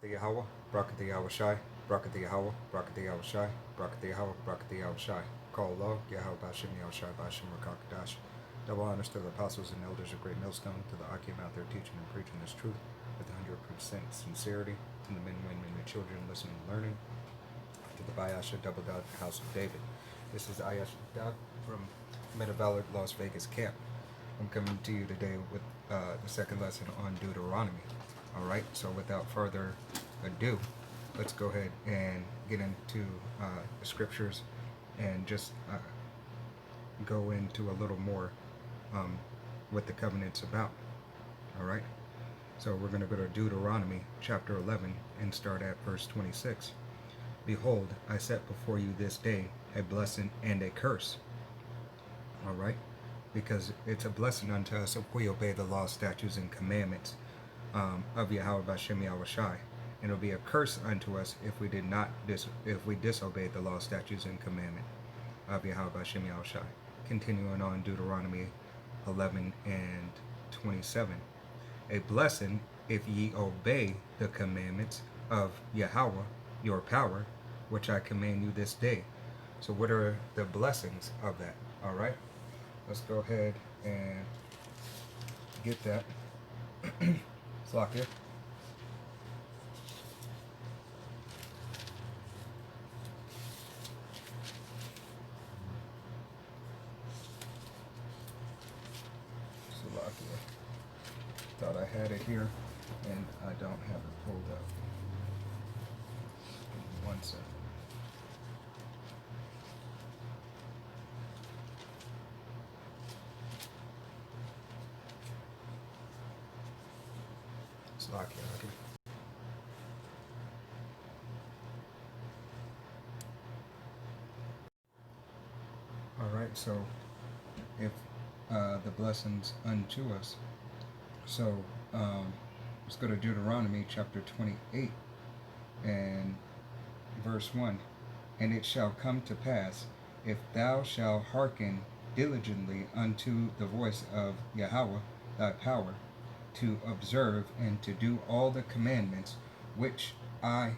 the Yahawah, Brakat the Yahawashi, Brakat the Yahawah, Brakat the Yahawashi, Brakat the Yahawah, Brakat the Yahawashi. Call Allah, Yahawah Bahasham, Yahawashi, Bahasham, Rakakadash. Double honors to the apostles and elders of Great Millstone, to the Akim out there teaching and preaching this truth with 100% sincerity, to the men, women, and children listening and learning, to the Bahasham, Double Dot, House of David. This is Ayash Dot from Meta Valor, Las Vegas camp. I'm coming to you today with the second lesson on Deuteronomy. All right, so without further ado, let's go ahead and get into the scriptures and just go into a little more what the covenant's about. All right, so we're going to go to Deuteronomy chapter 11 and start at verse 26. Behold, I set before you this day a blessing and a curse. All right, because it's a blessing unto us if we obey the law, statutes, and commandments of Yahawah Bahasham Yahawashi. And it'll be a curse unto us if we did not if we disobeyed the law, statutes, and commandment of Yahawah Bahasham Yahawashi. Continuing on Deuteronomy 11 and 27. A blessing if ye obey the commandments of Yahawah, your power, which I command you this day. So what are the blessings of that? All right, let's go ahead and get that. Lock it. Slovakia. Thought I had it here, and I don't have it pulled up. Give me 1 second. Slovakia. All right, so if the blessings unto us. So let's go to Deuteronomy chapter 28 and verse 1. And it shall come to pass, if thou shalt hearken diligently unto the voice of Yahawah thy power, to observe and to do all the commandments which I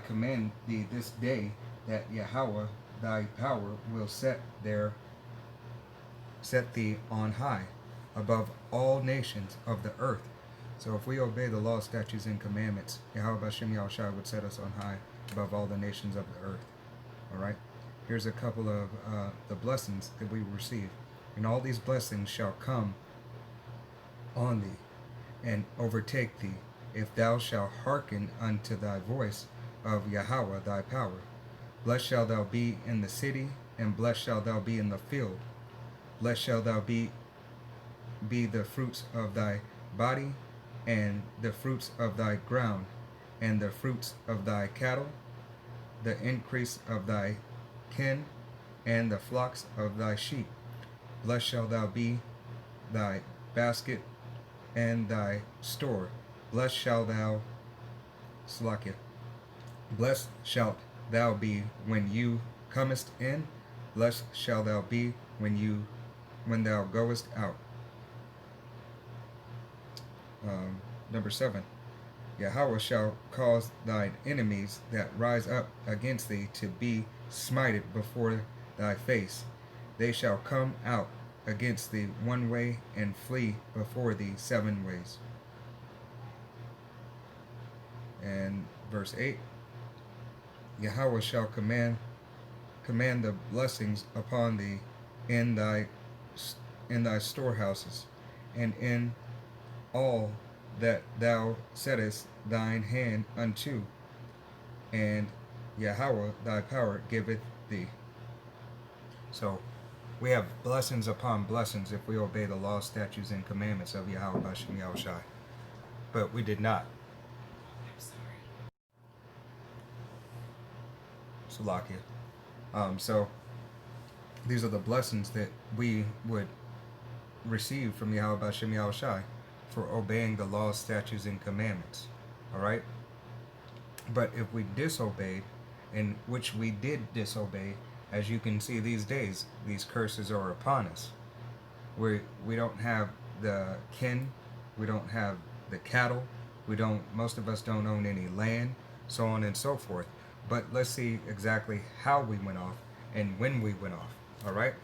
command thee this day, that Yahawah thy power will set thee on high above all nations of the earth. So if we obey the law, statutes, and commandments, Yahawah Bahasham Yahawashi would set us on high above all the nations of the earth. All right, here's a couple of the blessings that we receive. And all these blessings shall come on thee and overtake thee, if thou shalt hearken unto thy voice of Yahawah thy power. Blessed shalt thou be in the city, and blessed shalt thou be in the field. Blessed shalt thou be the fruits of thy body, and the fruits of thy ground, and the fruits of thy cattle, the increase of thy kin, and the flocks of thy sheep. Blessed shalt thou be thy basket and thy store. Blessed shalt thou Blessed shalt thou be when you comest in. Blessed shalt thou be when thou goest out. Number 7. Yahawah shall cause thine enemies that rise up against thee to be smited before thy face. They shall come out against thee one way, and flee before thee 7 ways. And verse 8. Yahawah shall command the blessings upon thee in thy storehouses, and in all that thou settest thine hand unto, and Yahawah thy power giveth thee. So we have blessings upon blessings if we obey the law, statutes, and commandments of Yahawah Bahasham Yahawashi. But we did not. Salakia. So these are the blessings that we would receive from Yahawah Bahasham Yahawashi for obeying the law, statutes, and commandments. All right? But if we disobeyed, in which we did disobey, as you can see these days, these curses are upon us. We don't have the kin, we don't have the cattle. Most of us don't own any land, so on and so forth. But let's see exactly how we went off and when we went off. All right.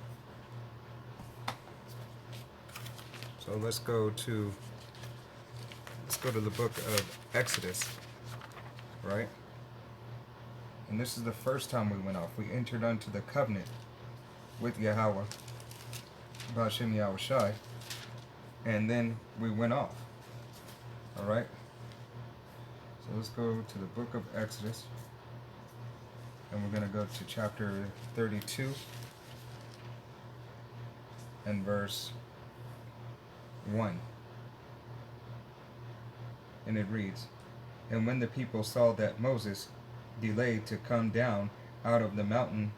So let's go to the book of Exodus, right? And this is the first time we went off. We entered unto the covenant with Yahawah, Bahasham Yahawashi, and then we went off. All right. So let's go to the book of Exodus, and we're going to go to chapter 32 and verse 1. And it reads, "And when the people saw that Moses delayed to come down out of the mountain,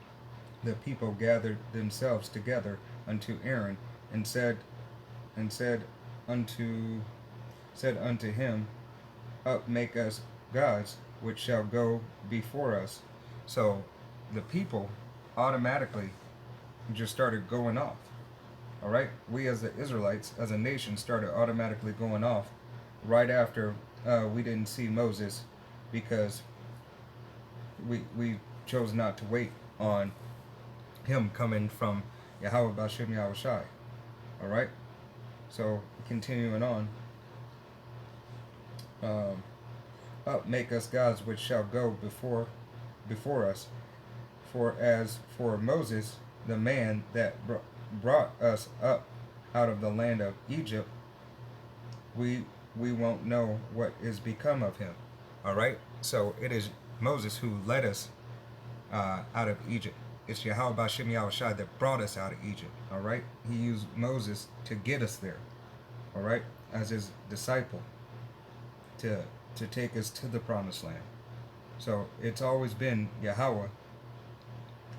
the people gathered themselves together unto Aaron, and said unto him, Up, make us gods, which shall go before us." So the people automatically just started going off. All right, we as the Israelites, as a nation, started automatically going off right after we didn't see Moses, because we chose not to wait on him coming from Yahawah Bahasham Yahawashi. All right, so continuing on. Up, make us gods which shall go before us. For as for Moses, the man that brought us up out of the land of Egypt, we won't know what is become of him. All right. So it is Moses who led us out of Egypt. It's Yahawah Bahasham Yahawashi that brought us out of Egypt. All right. He used Moses to get us there. All right, as his disciple, to take us to the promised land. So it's always been Yahawah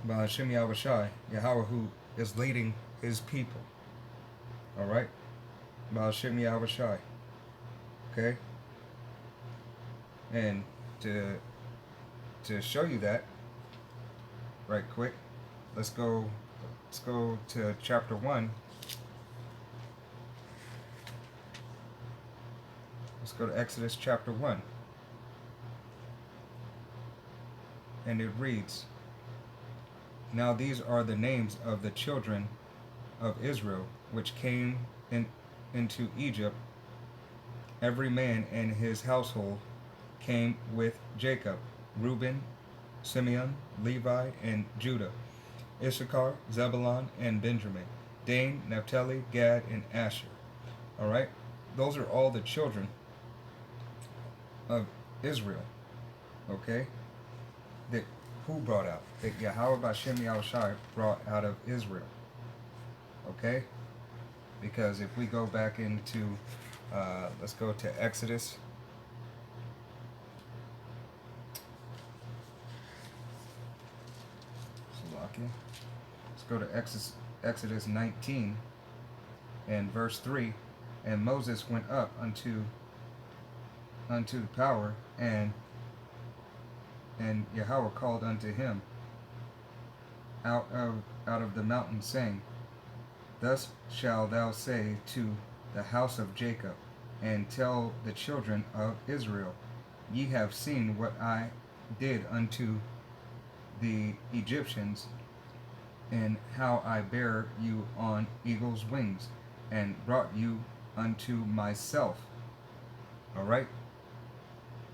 Bahasham Yahawashi, Yahawah, who is leading his people. All right, Bahasham Yahawashi. Okay, and to show you that, right quick, let's go to chapter 1. Let's go to Exodus chapter 1. And it reads, "Now these are the names of the children of Israel, which came into Egypt. Every man and his household came with Jacob: Reuben, Simeon, Levi, and Judah; Issachar, Zebulun, and Benjamin; Dan, Naphtali, Gad, and Asher." All right, those are all the children of Israel. Okay, that who brought out, that Yahawah Bahasham Yahawashi brought out of Israel. Okay, because if we go back into let's go to Exodus. Let's go to Exodus 19 and verse 3. "And Moses went up unto the power, and Yahawah called unto him out of the mountain, saying, Thus shalt thou say to the house of Jacob, and tell the children of Israel, Ye have seen what I did unto the Egyptians, and how I bare you on eagle's wings, and brought you unto myself." All right.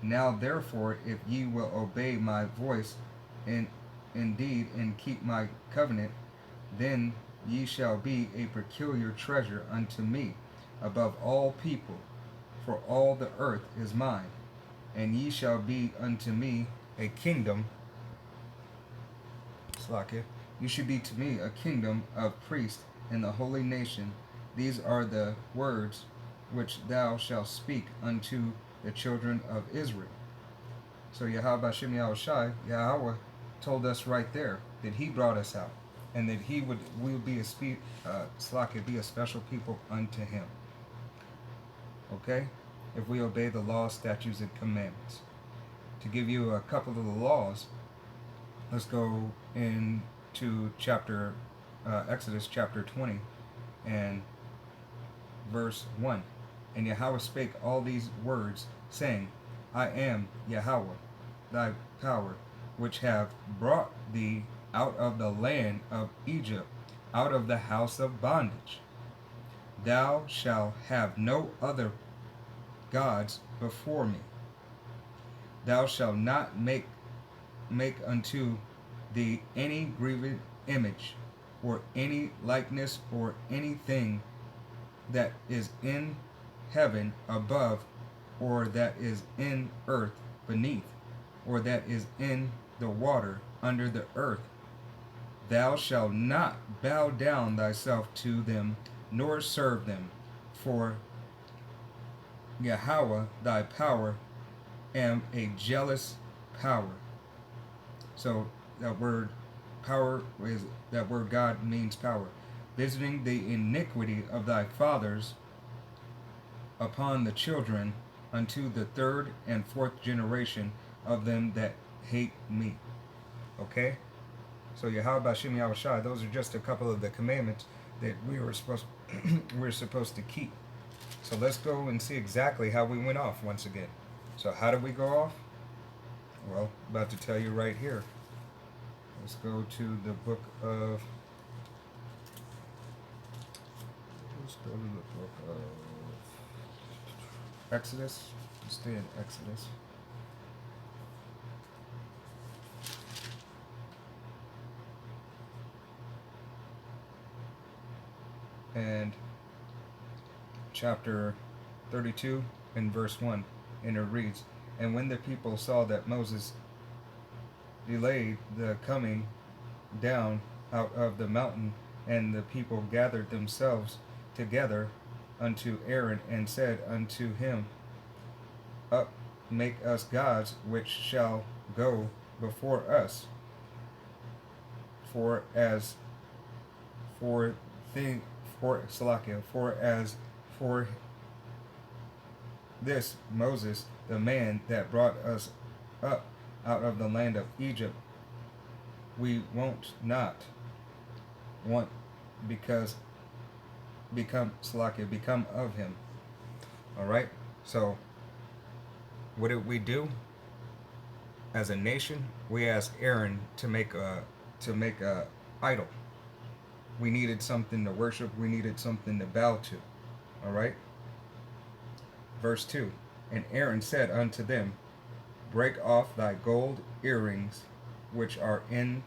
"Now therefore, if ye will obey my voice indeed, and keep my covenant, then ye shall be a peculiar treasure unto me above all people, for all the earth is mine, and ye shall be unto me a kingdom." Slakia. "You should be to me a kingdom of priests and the holy nation. These are the words which thou shalt speak unto the children of Israel." So Yahawah Bahasham Yahawashi, Yahawah, told us right there that he brought us out, and that we would be a special people unto him. Okay, if we obey the laws, statutes, and commandments. To give you a couple of the laws, let's go into Exodus chapter 20 and verse 1. And Yahawah spake all these words, saying, I am Yahawah, thy power, which have brought thee out of the land of Egypt, out of the house of bondage. Thou shalt have no other gods before me. Thou shalt not make unto thee any graven image, or any likeness, or anything that is in heaven above, or that is in earth beneath, or that is in the water under the earth. Thou shalt not bow down thyself to them, nor serve them, for Yahawah thy power am a jealous power. So that word power is that word God means power. Visiting the iniquity of thy fathers upon the children unto the third and fourth generation of them that hate me. Okay? So Yahawah Bahasham Yahawashi, those are just a couple of the commandments that we're supposed to keep. So let's go and see exactly how we went off once again. So how did we go off? Well, about to tell you right here. Let's go to the book of Exodus. Let's stay in Exodus. And chapter 32 and verse 1, and it reads, And when the people saw that Moses delayed the coming down out of the mountain, and the people gathered themselves together unto Aaron, and said unto him, Up, make us gods which shall go before us. For as for this Moses, the man that brought us up out of the land of Egypt, we won't not want because become of him. All right. So what did we do as a nation? We asked Aaron to make a idol. We needed something to worship. We needed something to bow to. All right. Verse 2. And Aaron said unto them, Break off thy gold earrings, which are in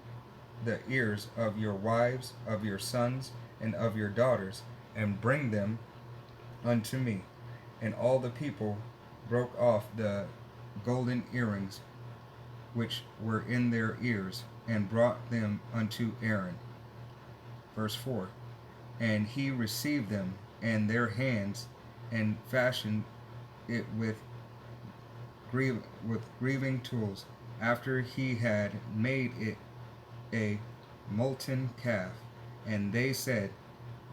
the ears of your wives, of your sons, and of your daughters, and bring them unto me. And all the people broke off the golden earrings which were in their ears, and brought them unto Aaron. Verse 4. And he received them in their hands, and fashioned it with grieving tools, after he had made it a molten calf. And they said,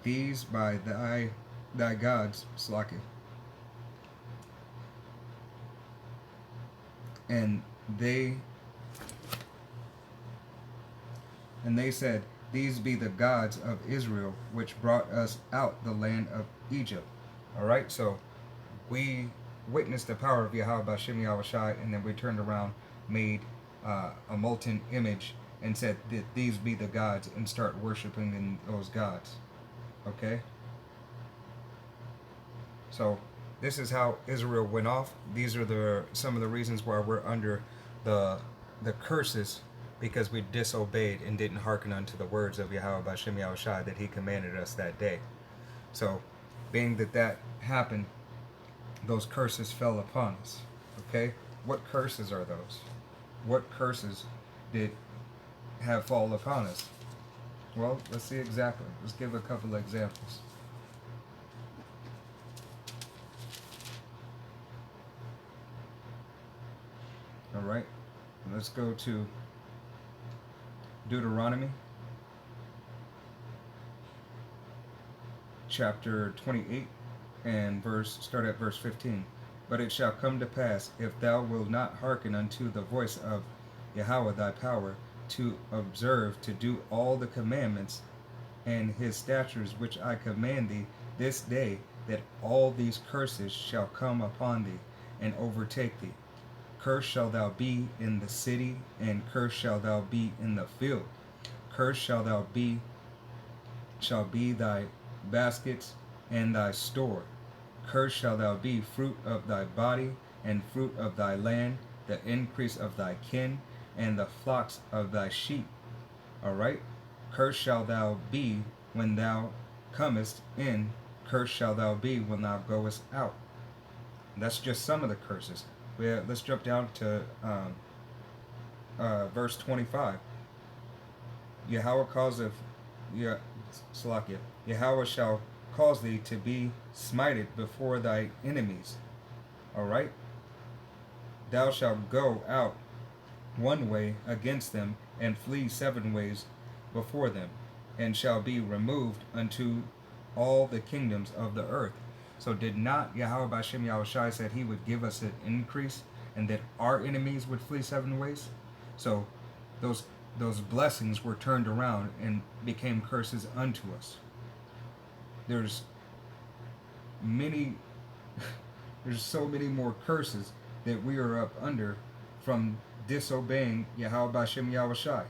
These by thy gods, Slakin. And they said, These be the gods of Israel, which brought us out the land of Egypt. All right, so we witnessed the power of Yahawah Bahasham Yahawashi, and then we turned around, made a molten image, and said that these be the gods, and start worshiping in those gods. Okay? So this is how Israel went off. These are some of the reasons why we're under the curses, because we disobeyed and didn't hearken unto the words of Yahawah Bahasham Yahawashi that he commanded us that day. So being that happened, those curses fell upon us. Okay? What curses are those? What curses did have fall upon us? Well, let's see exactly. Let's give a couple of examples. All right. Let's go to Deuteronomy chapter 28 and start at verse 15. But it shall come to pass, if thou wilt not hearken unto the voice of Yahawah thy power, to observe to do all the commandments and his statutes which I command thee this day, that all these curses shall come upon thee and overtake thee. Cursed shalt thou be in the city, and cursed shalt thou be in the field. Cursed shall be thy baskets and thy store. Cursed shall thou be fruit of thy body, and fruit of thy land, the increase of thy kin, and the flocks of thy sheep. Alright? Cursed shall thou be when thou comest in, cursed shall thou be when thou goest out. And that's just some of the curses. Let's jump down to verse 25. Yahawah causeth, Salakia, Yahawah shall cause thee to be smited before thy enemies. Alright? Thou shalt go out one way against them, and flee 7 ways before them, and shall be removed unto all the kingdoms of the earth. So did not Yahawah Bahasham Yahawashi said he would give us an increase, and that our enemies would flee 7 ways? So those blessings were turned around and became curses unto us. There's so many more curses that we are up under from disobeying Yahawah Bahasham Yahawashi.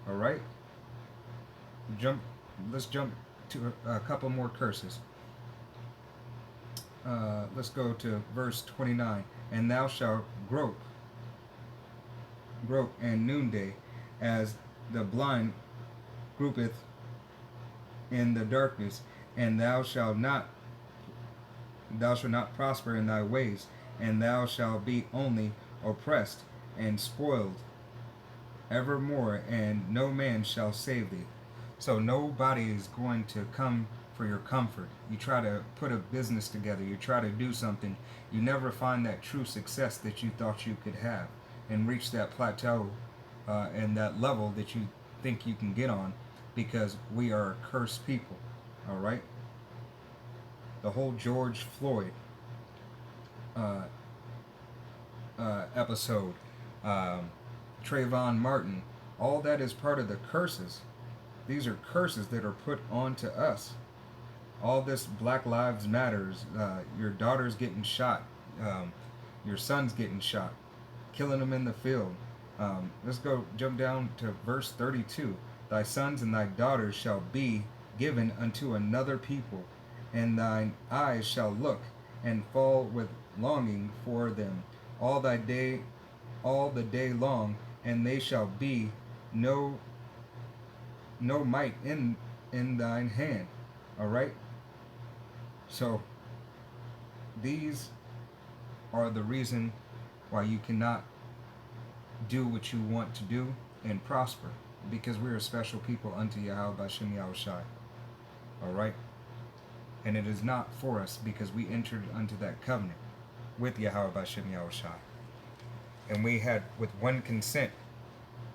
Alright? Let's jump to a couple more curses. Let's go to verse 29. And thou shalt grope and noonday, as the blind gropeth in the darkness, and thou shalt not prosper in thy ways, and thou shalt be only oppressed and spoiled evermore, and no man shall save thee. So nobody is going to come for your comfort. You try to put a business together, you try to do something, you never find that true success that you thought you could have and reach that plateau and that level that you think you can get on, because we are a cursed people. Alright? The whole George Floyd episode, Trayvon Martin, all that is part of the curses. These are curses that are put onto us. All this Black Lives Matters, your daughter's getting shot, your son's getting shot, killing them in the field. Let's go jump down to verse 32. Thy sons and thy daughters shall be given unto another people, and thine eyes shall look and fall with longing for them all the day long, and they shall be no might in thine hand. Alright? So these are the reason why you cannot do what you want to do and prosper, because we are special people unto Yahawah Bahasham Yahawashi. Alright? And it is not for us, because we entered unto that covenant with Yahawah Bahasham Yahawashi. And we had, with one consent,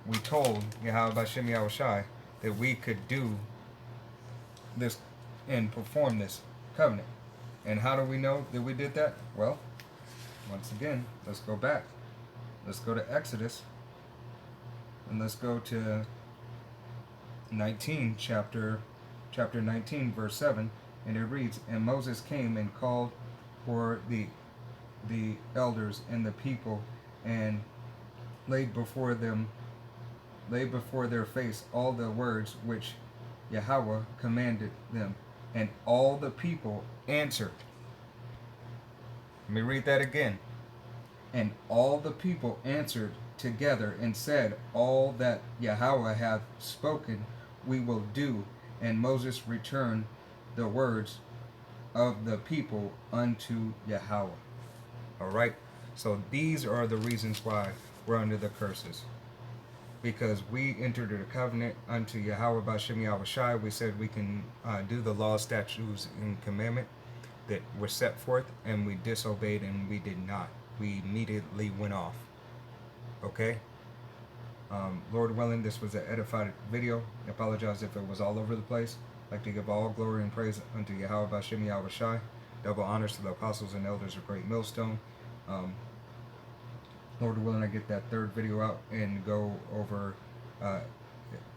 we told Yahawah Bahasham Yahawashi that we could do this and perform this covenant. And how do we know that we did that? Well, once again, let's go back. Let's go to Exodus, and let's go to 19, chapter 19, verse 7, and it reads, And Moses came and called for the elders and the people, and laid before their face all the words which Yahawah commanded them. And all the people answered. Let me read that again. And all the people answered together and said, All that Yahawah hath spoken we will do. And Moses returned the words of the people unto Yahawah. Alright? So these are the reasons why we're under the curses. Because we entered a covenant unto Yahawah Bahasham Yahawashi. We said we can do the laws, statutes, and commandment that were set forth, and we disobeyed, and we did not. We immediately went off. Okay? Lord willing, this was an edified video. I apologize if it was all over the place. I'd like to give all glory and praise unto Yahawah Bahasham Yahawashi. Double honors to the apostles and elders of Great Millstone. Lord willing, I get that 3rd video out and go over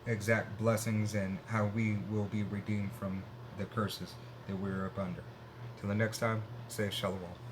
exact blessings and how we will be redeemed from the curses that we're up under. Till the next time, say Shalom.